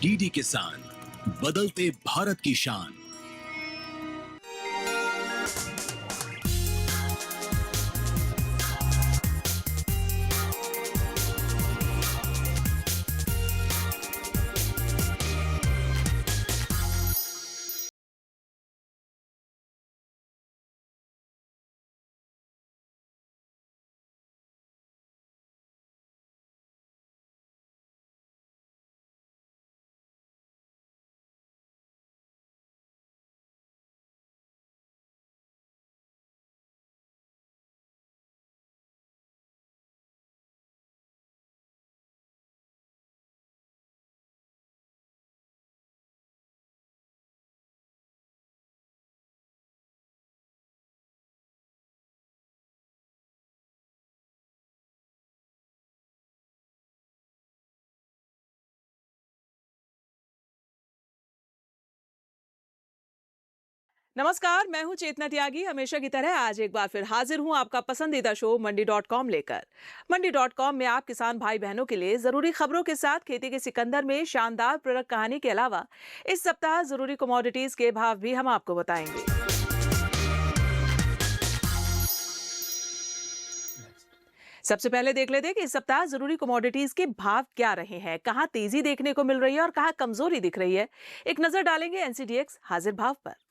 DD किसान, बदलते भारत की शान। नमस्कार, मैं हूं चेतना त्यागी। हमेशा की तरह आज एक बार फिर हाजिर हूं आपका पसंदीदा शो मंडी.com लेकर। मंडी.com में आप किसान भाई बहनों के लिए जरूरी खबरों के साथ खेती के सिकंदर में शानदार प्रोडक्ट कहानी के अलावा इस सप्ताह जरूरी कमोडिटीज के भाव भी हम आपको बताएंगे। सबसे पहले देख लेते हैं कि इस सप्ताह जरूरी कमोडिटीज के भाव क्या रहे हैं, कहां तेजी देखने को मिल रही है और कहां कमजोरी दिख रही है। एक नजर डालेंगे एनसीडीएक्स हाजिर भाव पर।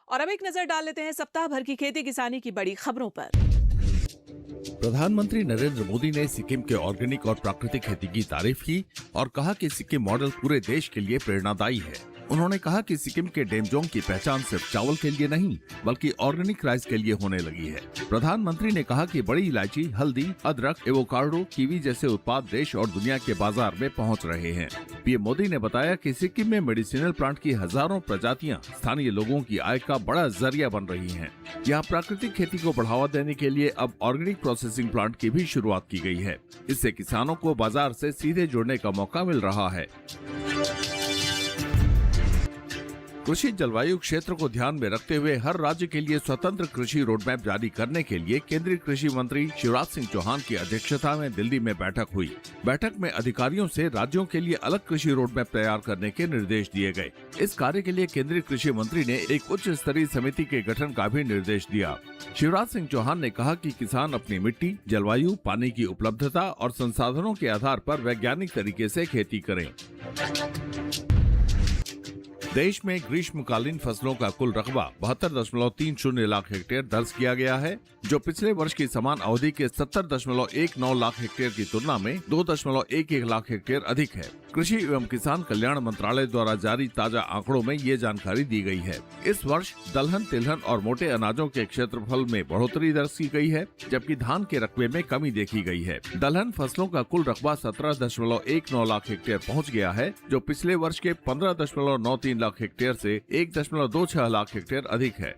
और अब एक नजर डाल लेते हैं सप्ताह भर की खेती किसानी की बड़ी खबरों पर। प्रधानमंत्री नरेंद्र मोदी ने सिक्किम के ऑर्गेनिक और प्राकृतिक खेती की तारीफ की और कहा कि सिक्किम मॉडल पूरे देश के लिए प्रेरणादायी है। उन्होंने कहा कि सिक्किम के डेमजोंग की पहचान सिर्फ चावल के लिए नहीं बल्कि ऑर्गेनिक राइस के लिए होने लगी है। प्रधानमंत्री ने कहा कि बड़ी इलायची, हल्दी, अदरक, एवोकाडो, कीवी जैसे उत्पाद देश और दुनिया के बाजार में पहुंच रहे हैं। पीएम मोदी ने बताया कि सिक्किम में मेडिसिनल प्लांट की हजारों प्रजातियां स्थानीय लोगों की आय का बड़ा जरिया बन रही हैं। यहाँ प्राकृतिक खेती को बढ़ावा देने के लिए अब ऑर्गेनिक प्रोसेसिंग प्लांट की भी शुरुआत की गई है। इससे किसानों को बाजार से सीधे जुड़ने का मौका मिल रहा है। कृषि जलवायु क्षेत्र को ध्यान में रखते हुए हर राज्य के लिए स्वतंत्र कृषि रोडमैप जारी करने के लिए केंद्रीय कृषि मंत्री शिवराज सिंह चौहान की अध्यक्षता में दिल्ली में बैठक हुई। बैठक में अधिकारियों से राज्यों के लिए अलग कृषि रोडमैप तैयार करने के निर्देश दिए गए। इस कार्य के लिए केंद्रीय कृषि मंत्री ने एक उच्च स्तरीय समिति के गठन का भी निर्देश दिया। शिवराज सिंह चौहान ने कहा कि किसान अपनी मिट्टी, जलवायु, पानी की उपलब्धता और संसाधनों के आधार पर वैज्ञानिक तरीके से खेती करें। देश में ग्रीष्मकालीन फसलों का कुल रकबा 72.30 लाख हेक्टेयर दर्ज किया गया है, जो पिछले वर्ष की समान अवधि के 70.19 लाख हेक्टेयर की तुलना में 2.11 लाख हेक्टेयर अधिक है। कृषि एवं किसान कल्याण मंत्रालय द्वारा जारी ताजा आंकड़ों में ये जानकारी दी गई है। इस वर्ष दलहन, तिलहन और मोटे अनाजों के क्षेत्रफल में बढ़ोतरी दर्ज की गई है, जबकि धान के रकबे में कमी देखी गई है। दलहन फसलों का कुल रकबा 17.19 लाख हेक्टेयर पहुँच गया है, जो पिछले वर्ष के 15.93 लाख हेक्टेयर से 1.26 लाख हेक्टेयर अधिक है।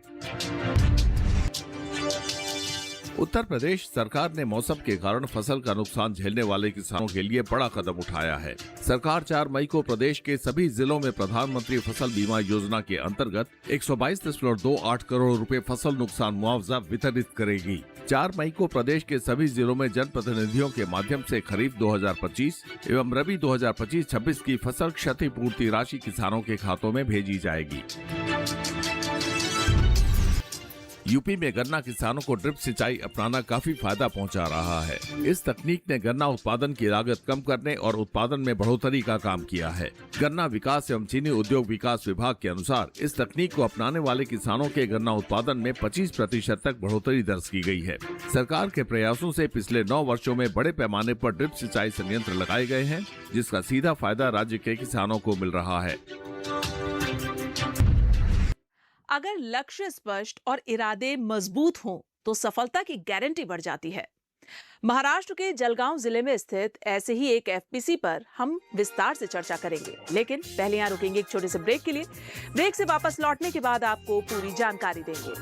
उत्तर प्रदेश सरकार ने मौसम के कारण फसल का नुकसान झेलने वाले किसानों के लिए बड़ा कदम उठाया है। सरकार 4 मई को प्रदेश के सभी जिलों में प्रधानमंत्री फसल बीमा योजना के अंतर्गत 122.28 करोड़ रुपए फसल नुकसान मुआवजा वितरित करेगी। 4 मई को प्रदेश के सभी जिलों में जनप्रतिनिधियों के माध्यम से खरीफ 2025 एवं रबी 2025-26 की फसल क्षतिपूर्ति राशि किसानों के खातों में भेजी जाएगी। यूपी में गन्ना किसानों को ड्रिप सिंचाई अपनाना काफी फायदा पहुंचा रहा है। इस तकनीक ने गन्ना उत्पादन की लागत कम करने और उत्पादन में बढ़ोतरी का काम किया है। गन्ना विकास एवं चीनी उद्योग विकास विभाग के अनुसार इस तकनीक को अपनाने वाले किसानों के गन्ना उत्पादन में 25% तक बढ़ोतरी दर्ज की गई है। सरकार के प्रयासों से पिछले 9 वर्षों में बड़े पैमाने पर ड्रिप सिंचाई संयंत्र लगाए गए हैं, जिसका सीधा फायदा राज्य के किसानों को मिल रहा है। अगर लक्ष्य स्पष्ट और इरादे मजबूत हों तो सफलता की गारंटी बढ़ जाती है। महाराष्ट्र के जलगांव जिले में स्थित ऐसे ही एक एफपीसी पर हम विस्तार से चर्चा करेंगे, लेकिन पहले यहाँ रुकेंगे एक छोटे से ब्रेक के लिए। ब्रेक से वापस लौटने के बाद आपको पूरी जानकारी देंगे।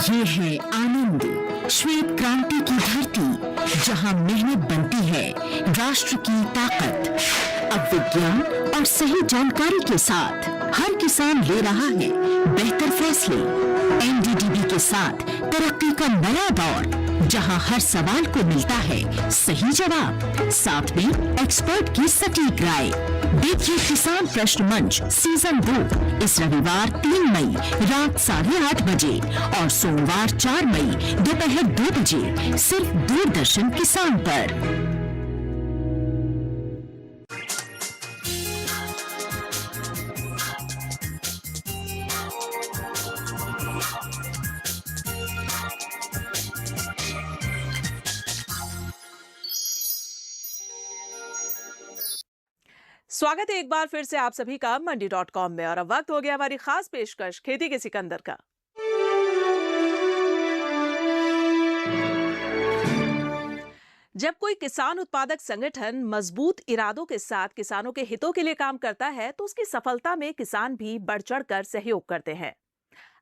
ये है आनंद, श्वेत क्रांति की धरती, जहां मेहनत बनती है राष्ट्र की ताकत। अब विज्ञान और सही जानकारी के साथ हर किसान ले रहा है बेहतर फैसले। एनडीडीबी के साथ तरक्की का नया दौर, जहां हर सवाल को मिलता है सही जवाब, साथ में एक्सपर्ट की सटीक राय। देखिए किसान प्रश्न मंच सीजन 2 इस रविवार 3 मई रात 8:30 बजे और सोमवार 4 मई दोपहर 2 बजे सिर्फ दूरदर्शन किसान पर। स्वागत है एक बार फिर से आप सभी का मंडी.com में। और अब वक्त हो गया हमारी खास पेशकश खेती के सिकंदर का। जब कोई किसान उत्पादक संगठन मजबूत इरादों के साथ किसानों के हितों के लिए काम करता है तो उसकी सफलता में किसान भी बढ़ चढ़कर सहयोग करते हैं।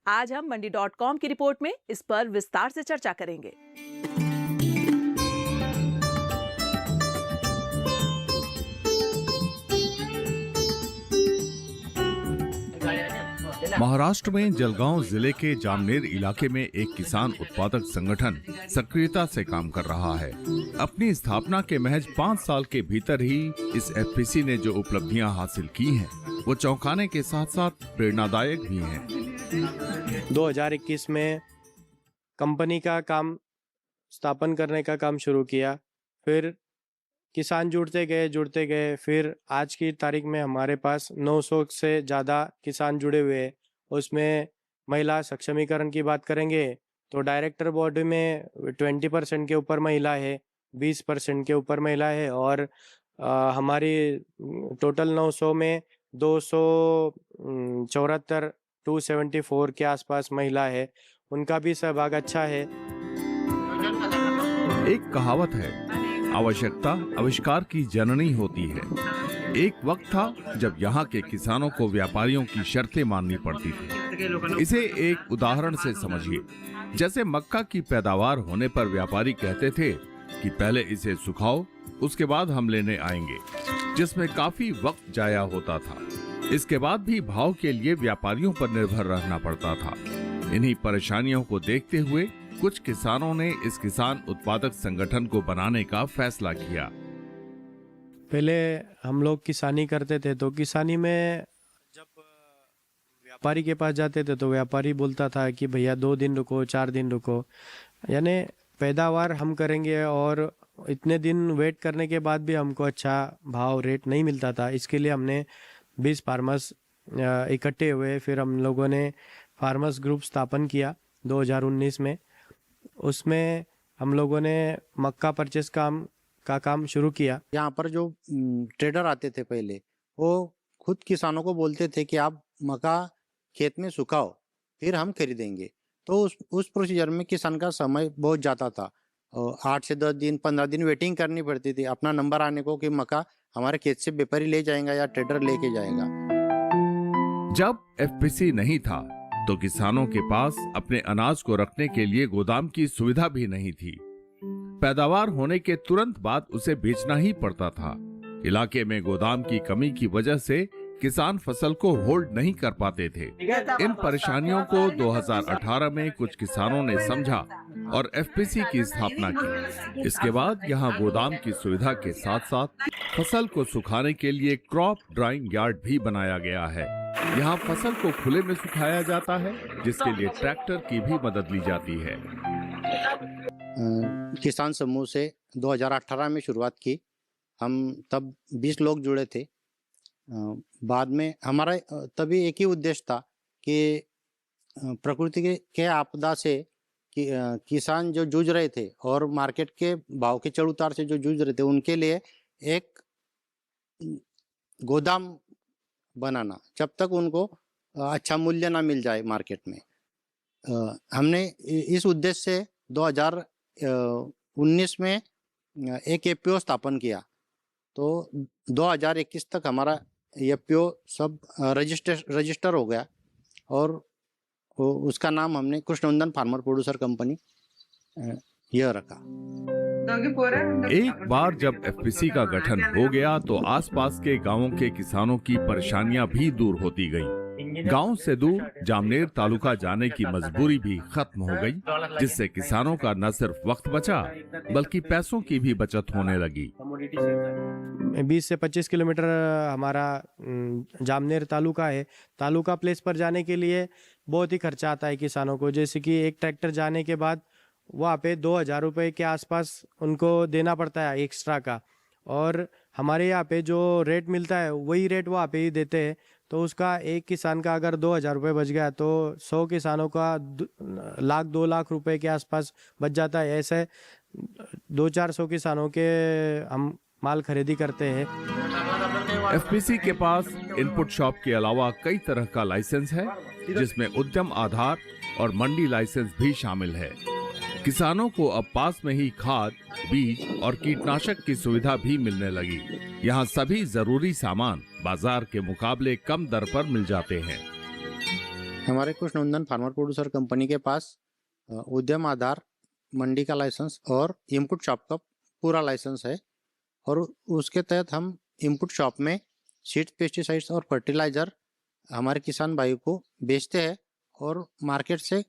आज हम मंडी.com की रिपोर्ट में इस पर विस्तार से चर्चा करेंगे। महाराष्ट्र में जलगांव जिले के जामनेर इलाके में एक किसान उत्पादक संगठन सक्रियता से काम कर रहा है। अपनी स्थापना के महज 5 साल के भीतर ही इस एफपीसी ने जो उपलब्धियां हासिल की हैं, वो चौंकाने के साथ साथ प्रेरणादायक भी हैं। 2021 में कंपनी का काम स्थापन करने का काम शुरू किया, फिर किसान जुड़ते गए, फिर आज की तारीख में हमारे पास 900 से ज़्यादा किसान जुड़े हुए हैं। उसमें महिला सक्षमीकरण की बात करेंगे तो डायरेक्टर बोर्ड में 20% के ऊपर महिला है, 20% के ऊपर महिला है और हमारी टोटल 900 में 274 274 के आसपास महिला है, उनका भी सहभाग अच्छा है। एक कहावत है, आवश्यकता आविष्कार की जननी होती है। एक वक्त था जब यहाँ के किसानों को व्यापारियों की शर्तें माननी पड़ती थी। इसे एक उदाहरण से समझिए। जैसे मक्का की पैदावार होने पर व्यापारी कहते थे कि पहले इसे सुखाओ, उसके बाद हम लेने आएंगे, जिसमें काफी वक्त जाया होता था। इसके बाद भी भाव के लिए व्यापारियों पर निर्भर रहना पड़ता था। इन्हीं परेशानियों को देखते हुए कुछ किसानों ने इस किसान उत्पादक संगठन को बनाने का फैसला किया। पहले हम लोग किसानी करते थे तो किसानी में जब व्यापारी के पास जाते थे तो व्यापारी बोलता था कि भैया 2 दिन रुको, 4 दिन रुको, यानी पैदावार हम करेंगे और इतने दिन वेट करने के बाद भी हमको अच्छा भाव रेट नहीं मिलता था। इसके लिए हमने 20 फार्मर्स इकट्ठे हुए, फिर हम लोगों ने फार्मर्स ग्रुप स्थापन किया 2019 में। उसमें हम लोगों ने मक्का परचेस का काम शुरू किया। यहाँ पर जो ट्रेडर आते थे पहले, वो खुद किसानों को बोलते थे कि आप मक्का खेत में सुखाओ फिर हम खरीदेंगे। तो उस प्रोसीजर में किसान का समय बहुत जाता था। 8 से 10 दिन 15 दिन वेटिंग करनी पड़ती थी अपना नंबर आने को कि मक्का हमारे खेत से व्यापारी ले जाएगा या ट्रेडर लेके जाएगा। जब एफपीसी नहीं था तो किसानों के पास अपने अनाज को रखने के लिए गोदाम की सुविधा भी नहीं थी। पैदावार होने के तुरंत बाद उसे बेचना ही पड़ता था। इलाके में गोदाम की कमी की वजह से किसान फसल को होल्ड नहीं कर पाते थे। इन परेशानियों को 2018 में कुछ किसानों ने समझा और एफपीसी की स्थापना की। इसके बाद यहाँ गोदाम की सुविधा के साथ साथ फसल को सुखाने के लिए क्रॉप ड्राइंग यार्ड भी बनाया गया है। यहाँ फसल को खुले में सुखाया जाता है, जिसके लिए ट्रैक्टर की भी मदद ली जाती है। किसान समूह से 2018 में शुरुआत की। हम तब 20 लोग जुड़े थे। बाद में हमारा तभी एक ही उद्देश्य था कि प्रकृति के आपदा से किसान जो जूझ रहे थे और मार्केट के भाव के चढ़ उतार से जो जूझ रहे थे, उनके लिए एक गोदाम बनाना, जब तक उनको अच्छा मूल्य ना मिल जाए मार्केट में। हमने इस उद्देश्य से 2019 में एक एपीओ स्थापन किया, तो 2021 तक हमारा एपीओ सब रजिस्टर हो गया और उसका नाम हमने कृष्णनंदन फार्मर प्रोड्यूसर कंपनी यह रखा। एक बार जब एफपीसी का गठन हो गया तो आसपास के गांवों के किसानों की परेशानियां भी दूर होती गईं। गांव से दूर जामनेर तालुका जाने की मजबूरी भी खत्म हो गई, जिससे किसानों का न सिर्फ वक्त बचा बल्कि पैसों की भी बचत होने लगी। 20 से 25 किलोमीटर हमारा जामनेर तालुका है। तालुका प्लेस पर जाने के लिए बहुत ही खर्चा आता है किसानों को, जैसे कि एक ट्रैक्टर जाने के बाद वहाँ पे 2000 रुपये के आसपास उनको देना पड़ता है एक्स्ट्रा का, और हमारे यहाँ पे जो रेट मिलता है वही रेट वहाँ पे ही देते हैं। तो उसका एक किसान का अगर 2000 रुपये बच गया तो 100 किसानों का 2 लाख रुपए के आसपास बच जाता है। ऐसे 200-400 किसानों के हम माल खरीदी करते हैं। एफपीसी के पास इनपुट शॉप के अलावा कई तरह का लाइसेंस है, जिसमें उद्यम आधार और मंडी लाइसेंस भी शामिल है। किसानों को अब पास में ही खाद, बीज और कीटनाशक की सुविधा भी मिलने लगी। यहाँ सभी जरूरी सामान बाजार के मुकाबले कम दर पर मिल जाते हैं। हमारे कृष्णनंदन फार्मर प्रोड्यूसर कंपनी के पास उद्यम आधार, मंडी का लाइसेंस और इनपुट शॉप का पूरा लाइसेंस है, और उसके तहत हम इनपुट शॉप में सीड्स, पेस्टिसाइड्स और फर्टिलाइजर हमारे किसान भाई को बेचते हैं और मार्केट से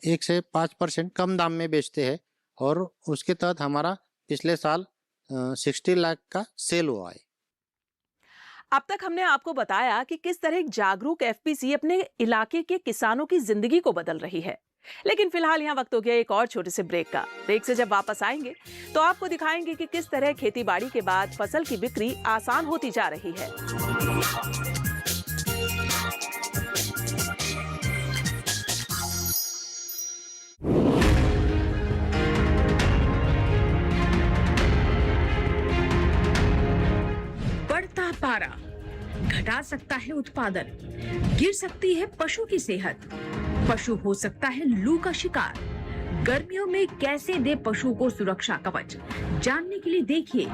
1 से 5% कम दाम में बेचते हैं। और उसके तहत हमारा पिछले साल 60 लाख का सेल हुआ है। अब तक हमने आपको बताया कि किस तरह एक जागरूक एफपीसी अपने इलाके के किसानों की जिंदगी को बदल रही है। लेकिन फिलहाल यहाँ वक्त हो गया एक और छोटे से ब्रेक का। ब्रेक से जब वापस आएंगे तो आपको दिखाएंगे कि किस तरह खेतीबाड़ी के बाद फसल की बिक्री आसान होती जा रही है। बढ़ता पारा घटा सकता है उत्पादन, गिर सकती है पशु की सेहत, पशु हो सकता है लू का शिकार। गर्मियों में कैसे दे पशु को सुरक्षा कवच, जानने के लिए देखिए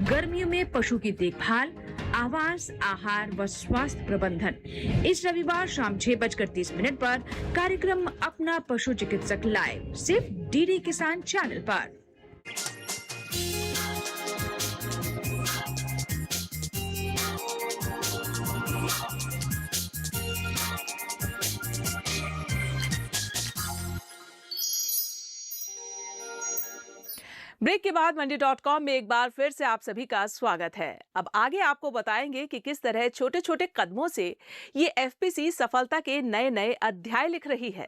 गर्मियों में पशु की देखभाल, आवास, आहार व स्वास्थ्य प्रबंधन। इस रविवार शाम 6:30 पर कार्यक्रम अपना पशु चिकित्सक लाइव, सिर्फ डीडी किसान चैनल पर। ब्रेक के बाद मंडी.com में एक बार फिर से आप सभी का स्वागत है। अब आगे आपको बताएंगे कि किस तरह छोटे छोटे कदमों से ये एफपीसी सफलता के नए नए अध्याय लिख रही है।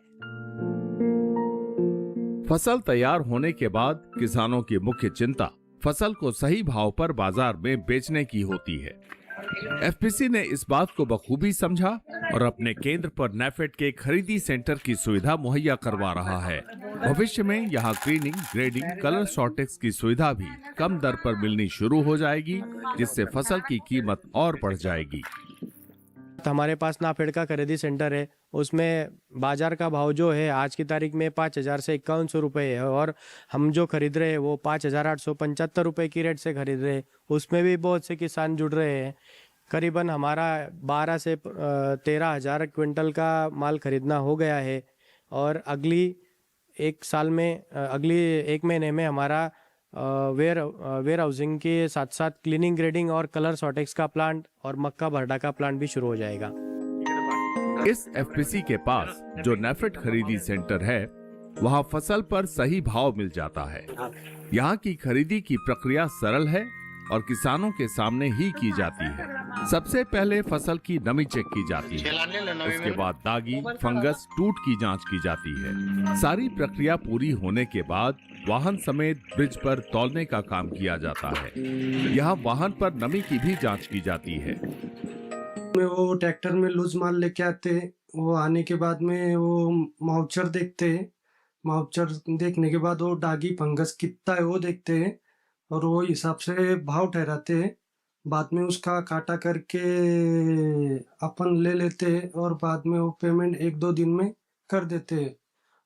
फसल तैयार होने के बाद किसानों की मुख्य चिंता फसल को सही भाव पर बाजार में बेचने की होती है। एफपीसी ने इस बात को बखूबी समझा और अपने केंद्र पर नेफेड के खरीदी सेंटर की सुविधा मुहैया करवा रहा है। भविष्य में यहाँ क्लीनिंग, ग्रेडिंग, कलर शॉर्टेज की सुविधा भी कम दर पर मिलनी शुरू हो जाएगी, जिससे फसल की कीमत और बढ़ जाएगी। हमारे पास नाफेड का खरीदी सेंटर है, उसमें बाजार का भाव जो है आज की तारीख में 5000 से 5100 रुपये है, और हम जो खरीद रहे हैं वो 5875 रुपये की रेट से खरीद रहे हैं। उसमें भी बहुत से किसान जुड़ रहे हैं। करीबन हमारा 12 से 13,000 क्विंटल का माल खरीदना हो गया है, और अगली एक महीने में हमारा वेयर हाउसिंग के साथ साथ क्लीनिंग, ग्रेडिंग और कलर शॉर्टेज का प्लांट और मक्का भरडा का प्लांट भी शुरू हो जाएगा। इस एफपीसी के पास जो नेफेड खरीदी सेंटर है, वहाँ फसल पर सही भाव मिल जाता है। यहाँ की खरीदी की प्रक्रिया सरल है और किसानों के सामने ही की जाती है। सबसे पहले फसल की नमी चेक की जाती है, उसके बाद दागी, फंगस, टूट की जांच की जाती है। सारी प्रक्रिया पूरी होने के बाद वाहन समेत ब्रिज पर तौलने का काम किया जाता है। यहाँ वाहन पर नमी की भी जांच की जाती है। वो ट्रैक्टर में लूज माल लेके आते हैं, वो आने के बाद में वो माउचर देखते हैं। माउचर देखने के बाद वो दागी, फंगस कितना है वो देखते हैं, और वो हिसाब से भाव ठहराते हैं। बाद में उसका काटा करके अपन ले लेते हैं और बाद में वो पेमेंट 1-2 दिन में कर देते हैं।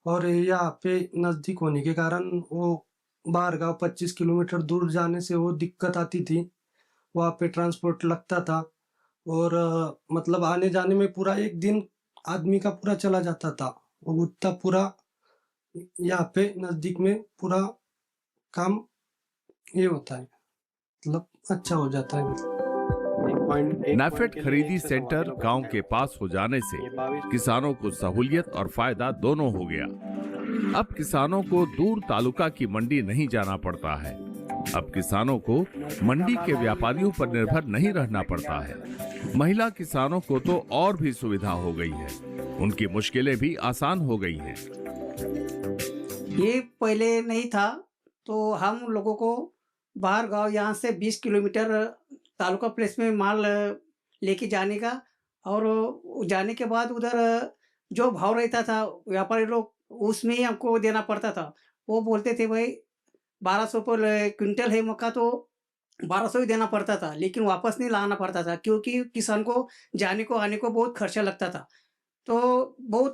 और यहाँ पे नज़दीक होने के कारण वो बाहर गाँव 25 किलोमीटर दूर जाने से वो दिक्कत आती थी। वहाँ पे ट्रांसपोर्ट लगता था और मतलब आने जाने में पूरा 1 दिन आदमी का पूरा चला जाता था। वो उतना पूरा यहाँ पे नज़दीक में पूरा काम ये होता है, मतलब अच्छा हो जाता है। नाफेड खरीदी सेंटर गांव के पास हो जाने से किसानों को सहूलियत और फायदा दोनों हो गया। अब किसानों को दूर तालुका की मंडी नहीं जाना पड़ता है। अब किसानों को मंडी के व्यापारियों पर निर्भर नहीं रहना पड़ता है। महिला किसानों को तो और भी सुविधा हो गई है, उनकी मुश्किलें भी आसान हो गई हैं। ये पहले नहीं था, तो हम लोगों को बाहर गांव यहाँ से 20 किलोमीटर तालुका प्लेस में माल लेके जाने का, और जाने के बाद उधर जो भाव रहता था व्यापारी लोग उसमें ही हमको देना पड़ता था। वो बोलते थे भाई 1200 पर क्विंटल है मक्का, तो 1200 ही देना पड़ता था, लेकिन वापस नहीं लाना पड़ता था क्योंकि किसान को जाने को आने को बहुत खर्चा लगता था। तो बहुत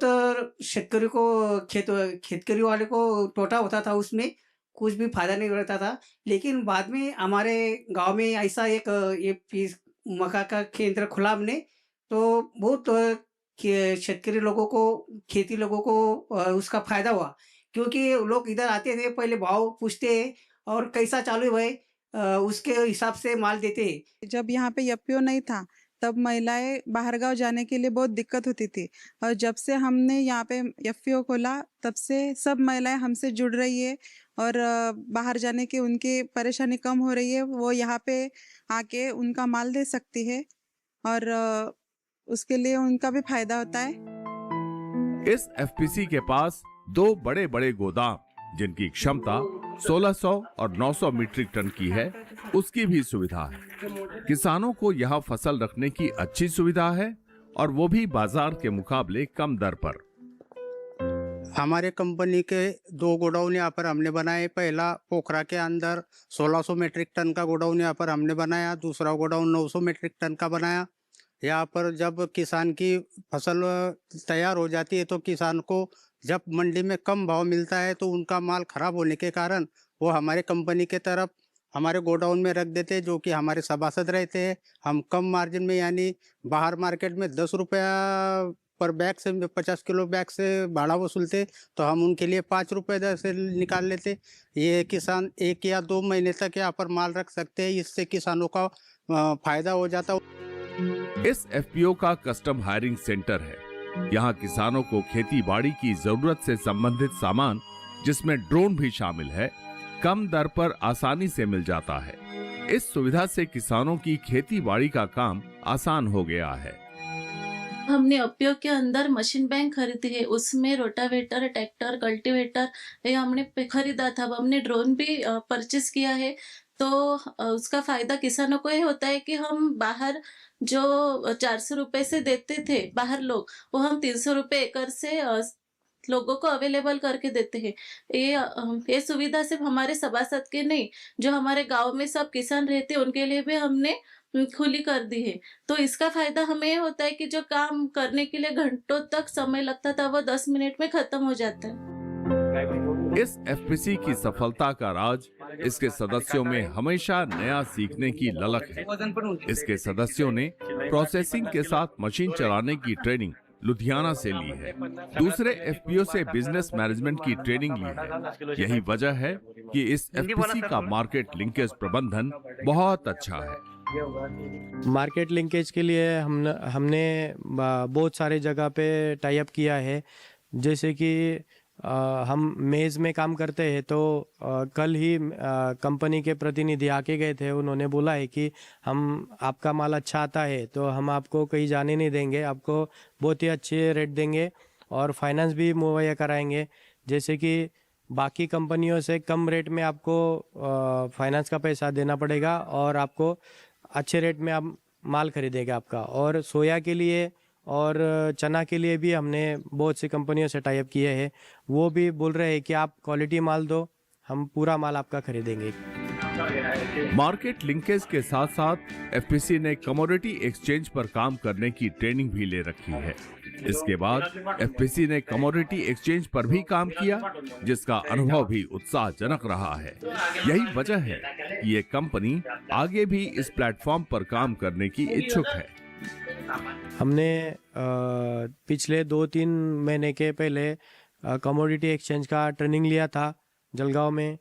शेतकरी को खेतकरी वाले को टोटा होता था, उसमें कुछ भी फायदा नहीं रहता था। लेकिन बाद में हमारे गांव में ऐसा एक ये मक्का का केंद्र खुला हमने, तो बहुत शेतकरी लोगों को, खेती लोगों को उसका फायदा हुआ, क्योंकि लोग इधर आते थे, पहले भाव पूछते और कैसा चालू है भाई, उसके हिसाब से माल देते। जब यहाँ पे एफपीओ नहीं था तब महिलाएं बाहर गांव जाने के लिए बहुत दिक्कत होती थी, और जब से हमने यहाँ पे एफपीओ खोला तब से सब महिलाएं हमसे जुड़ रही है और बाहर जाने की उनकी परेशानी कम हो रही है। वो यहाँ पे आके उनका माल दे सकती है और उसके लिए उनका भी फायदा होता है। इस एफपीसी के पास 2 बड़े बड़े गोदाम, जिनकी क्षमता 1600 और 900 मीट्रिक टन की है, उसकी भी सुविधा है। किसानों को यहाँ फसल रखने की अच्छी सुविधा है, और वो भी बाजार के मुकाबले कम दर पर। हमारे कंपनी के 2 गोडाउन यहाँ पर हमने बनाए। पहला पोखरा के अंदर 1600 मीट्रिक टन का गोडाउन यहाँ पर हमने बनाया, दूसरा गोडाउन 900 मीट्रिक टन का बनाया। यहाँ पर जब किसान की फसल तैयार हो जाती है तो किसान को जब मंडी में कम भाव मिलता है तो उनका माल खराब होने के कारण वो हमारे कंपनी के तरफ हमारे गोडाउन में रख देते हैं, जो कि हमारे सभासद रहते हैं। हम कम मार्जिन में, यानी बाहर मार्केट में 10 रुपया पर बैग से 50 किलो बैग से भाड़ा वसूलते, तो हम उनके लिए 5 रुपये दर से निकाल लेते। ये किसान 1 या 2 महीने तक यहाँ पर माल रख सकते हैं, इससे किसानों का फायदा हो जाता। इस एफपीओ का कस्टम हायरिंग सेंटर है। यहाँ किसानों को खेती बाड़ी की जरूरत से संबंधित सामान, जिसमें ड्रोन भी शामिल है, कम दर पर आसानी से मिल जाता है। इस सुविधा से किसानों की खेती बाड़ी का काम आसान हो गया है। हमने उपयोग के अंदर मशीन बैंक खरीदी है, उसमें रोटावेटर, ट्रैक्टर, कल्टीवेटर ये हमने खरीदा था। अब हमने ड्रोन भी परचेस किया है, तो उसका फायदा किसानों को ये होता है कि हम बाहर जो 400 रुपए से देते थे बाहर लोग, वो हम 300 रुपए एकड़ से लोगों को अवेलेबल करके देते हैं। ये सुविधा सिर्फ हमारे सभासद के नहीं, जो हमारे गांव में सब किसान रहते हैं उनके लिए भी हमने खुली कर दी है। तो इसका फायदा हमें ये होता है कि जो काम करने के लिए घंटों तक समय लगता था वो 10 मिनट में खत्म हो जाता है। इस एफपीसी की सफलता का राज इसके सदस्यों में हमेशा नया सीखने की ललक है। इसके सदस्यों ने प्रोसेसिंग के साथ मशीन चलाने की ट्रेनिंग लुधियाना से ली है, दूसरे एफपीओ से बिजनेस मैनेजमेंट की ट्रेनिंग ली है। यही वजह है कि इस एफपीसी का मार्केट लिंकेज प्रबंधन बहुत अच्छा है। मार्केट लिंकेज के लिए हमने बहुत सारे जगह पे टाई अप किया है। जैसे कि हम मेज़ में काम करते हैं, तो कल ही कंपनी के प्रतिनिधि आके गए थे। उन्होंने बोला है कि हम आपका माल अच्छा आता है तो हम आपको कहीं जाने नहीं देंगे, आपको बहुत ही अच्छे रेट देंगे और फाइनेंस भी मुहैया कराएंगे। जैसे कि बाकी कंपनियों से कम रेट में आपको फाइनेंस का पैसा देना पड़ेगा और आपको अच्छे रेट में आप माल खरीदेगा आपका। और सोया के लिए और चना के लिए भी हमने बहुत सी कंपनियों से टाई अप किए हैं। वो भी बोल रहे हैं कि आप क्वालिटी माल दो, हम पूरा माल आपका खरीदेंगे। मार्केट लिंकेज के साथ साथ एफपीसी ने कमोडिटी एक्सचेंज पर काम करने की ट्रेनिंग भी ले रखी है। इसके बाद एफपीसी ने कमोडिटी एक्सचेंज पर भी काम किया, जिसका अनुभव भी उत्साहजनक रहा है। यही वजह है कि ये कंपनी आगे भी इस प्लेटफॉर्म पर काम करने की इच्छुक है। हमने पिछले 2-3 महीने के पहले कमोडिटी एक्सचेंज का ट्रेनिंग लिया था जलगांव में।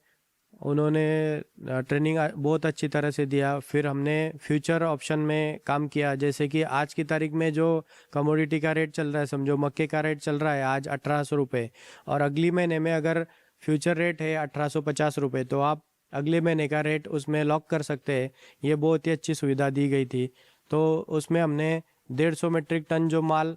उन्होंने ट्रेनिंग बहुत अच्छी तरह से दिया। फिर हमने फ्यूचर ऑप्शन में काम किया, जैसे कि आज की तारीख में जो कमोडिटी का रेट चल रहा है, समझो मक्के का रेट चल रहा है आज 1800 रुपये, और अगली महीने में अगर फ्यूचर रेट है 1850 रुपये, तो आप अगले महीने का रेट उसमें लॉक कर सकते हैं। ये बहुत ही अच्छी सुविधा दी गई थी। तो उसमें हमने 150 मीट्रिक टन जो माल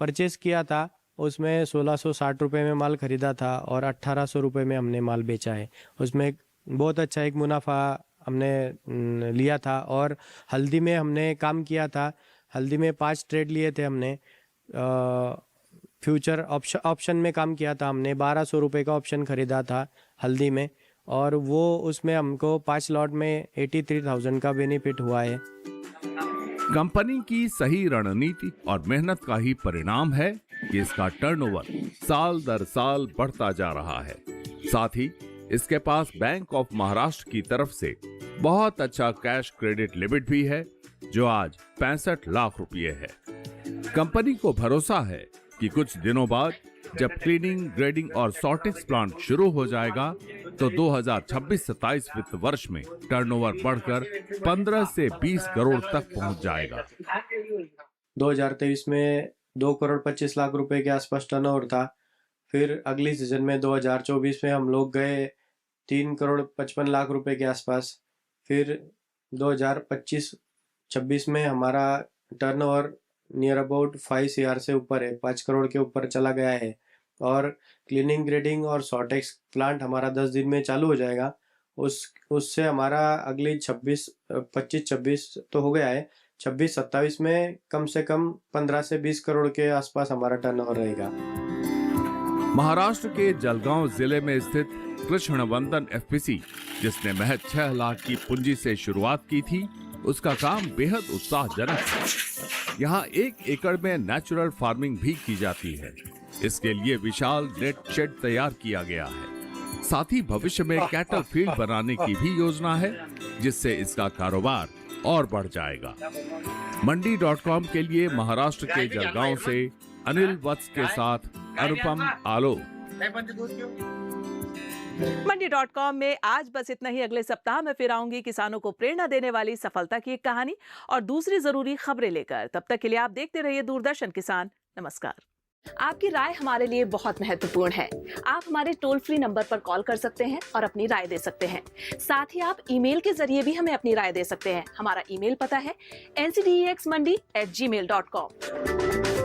परचेस किया था, उसमें 1660 रुपये में माल खरीदा था और 1800 रुपये में हमने माल बेचा है। उसमें बहुत अच्छा एक मुनाफा हमने लिया था। और हल्दी में हमने काम किया था। हल्दी में 5 ट्रेड लिए थे हमने। फ्यूचर ऑप्शन में काम किया था हमने। 1200 रुपये का ऑप्शन खरीदा था हल्दी में, और वो उसमें हमको 5 लॉट में 83,000 का बेनिफिट हुआ है। कंपनी की सही रणनीति और मेहनत का ही परिणाम है कि इसका टर्नओवर साल दर साल बढ़ता जा रहा है। साथ ही इसके पास बैंक ऑफ महाराष्ट्र की तरफ से बहुत अच्छा कैश क्रेडिट लिमिट भी है, जो आज 65 लाख रुपए है। कंपनी को भरोसा है कि कुछ दिनों बाद जब क्लीनिंग, ग्रेडिंग और सॉर्टिंग प्लांट शुरू हो जाएगा, तो 2026-27 वित्त वर्ष में टर्नओवर बढ़कर 15 से 20 करोड़ तक पहुंच जाएगा। 2023 में 2 करोड़ 25 लाख रुपए के आसपास टर्नओवर था। फिर अगली सीजन में 2024 में हम लोग गए 3 करोड़ 55 लाख रुपए के आसपास। फिर 2025-26 में हमारा टर्नओवर नियर अबाउट 5 CR से ऊपर है, 5 करोड़ के ऊपर चला गया है। और क्लीनिंग, ग्रेडिंग और सॉर्टेक्स प्लांट हमारा 10 दिन में चालू हो जाएगा। उससे हमारा अगली 25-26 तो हो गया है, 26-27 में कम से कम 15 से 20 करोड़ के आसपास हमारा टर्नओवर रहेगा। महाराष्ट्र के जलगांव जिले में स्थित कृष्णवंदन एफपीसी, जिसने महज 6 लाख की पूंजी से शुरुआत की थी, उसका काम बेहद उत्साहजनक है। यहाँ 1 एकड़ में नेचुरल फार्मिंग भी की जाती है। इसके लिए विशाल नेट शेड तैयार किया गया है। साथ ही भविष्य में कैटल फील्ड बनाने की भी योजना है, जिससे इसका कारोबार और बढ़ जाएगा। मंडी.com के लिए महाराष्ट्र के जलगांव से अनिल वत्स के साथ अनुपम आलोक। मंडी.com में आज बस इतना ही। अगले सप्ताह मैं फिर आऊंगी किसानों को प्रेरणा देने वाली सफलता की एक कहानी और दूसरी जरूरी खबरें लेकर। तब तक के लिए आप देखते रहिए दूरदर्शन किसान। नमस्कार। आपकी राय हमारे लिए बहुत महत्वपूर्ण है। आप हमारे टोल फ्री नंबर पर कॉल कर सकते हैं और अपनी राय दे सकते हैं। साथ ही आप ईमेल के जरिए भी हमें अपनी राय दे सकते हैं। हमारा ईमेल पता है ncdexmandi@gmail.com।